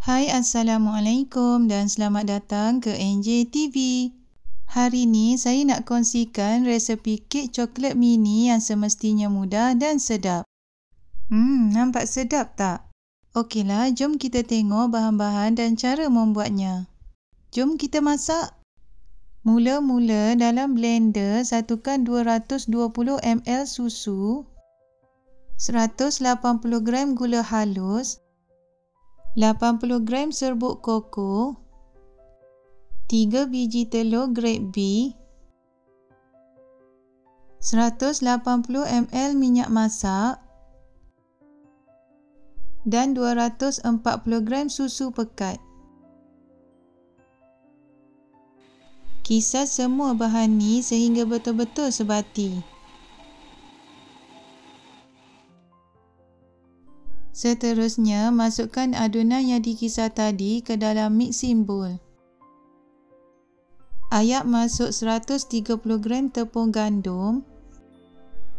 Hai, Assalamualaikum dan selamat datang ke NJ TV. Hari ni saya nak kongsikan resepi kek coklat mini yang semestinya mudah dan sedap. Nampak sedap tak? Okeylah, jom kita tengok bahan-bahan dan cara membuatnya. Jom kita masak. Mula-mula dalam blender satukan 220 ml susu, 180 gram gula halus, 80 gram serbuk koko, 3 biji telur grade B, 180 ml minyak masak dan 240 gram susu pekat. Kisar semua bahan ni sehingga betul-betul sebati. Seterusnya, masukkan adunan yang dikisar tadi ke dalam mixing bowl. Ayak masuk 130 gram tepung gandum,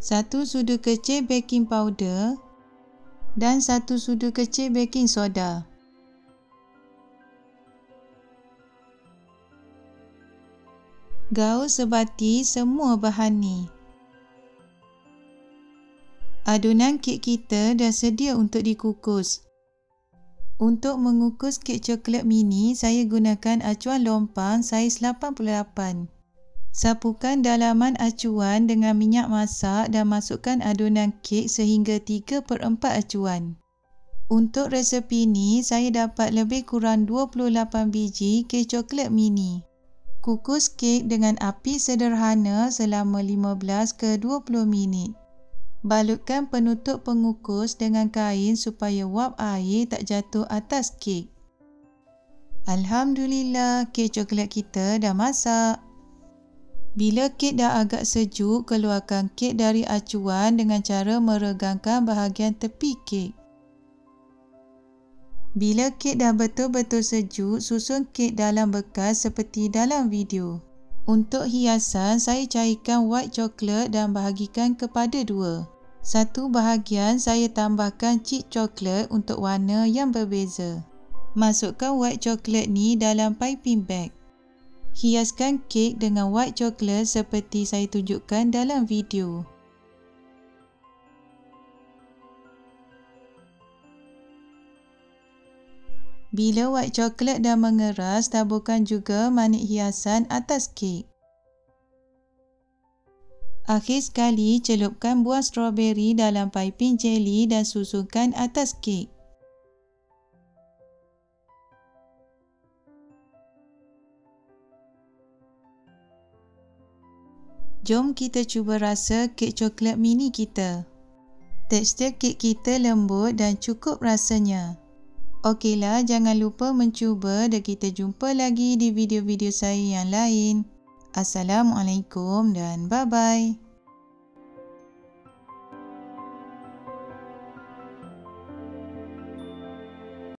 1 sudu kecil baking powder dan 1 sudu kecil baking soda. Gaul sebati semua bahan ni. Adunan kek kita dah sedia untuk dikukus. Untuk mengukus kek coklat mini, saya gunakan acuan lompang saiz 88. Sapukan dalaman acuan dengan minyak masak dan masukkan adunan kek sehingga 3/4 acuan. Untuk resepi ni, saya dapat lebih kurang 28 biji kek coklat mini. Kukus kek dengan api sederhana selama 15 ke 20 minit. Balutkan penutup pengukus dengan kain supaya wap air tak jatuh atas kek. Alhamdulillah, kek coklat kita dah masak. Bila kek dah agak sejuk, keluarkan kek dari acuan dengan cara meregangkan bahagian tepi kek. Bila kek dah betul-betul sejuk, susun kek dalam bekas seperti dalam video. Untuk hiasan, saya cairkan white coklat dan bahagikan kepada dua. Satu bahagian saya tambahkan chip coklat untuk warna yang berbeza. Masukkan white coklat ni dalam piping bag. Hiaskan kek dengan white coklat seperti saya tunjukkan dalam video. Bila white coklat dah mengeras, taburkan juga manik hiasan atas kek. Akhir sekali, celupkan buah strawberry dalam piping jelly dan susunkan atas kek. Jom kita cuba rasa kek coklat mini kita. Tekstur kek kita lembut dan cukup rasanya. Okeylah, jangan lupa mencuba dan kita jumpa lagi di video-video saya yang lain. Assalamualaikum dan bye-bye.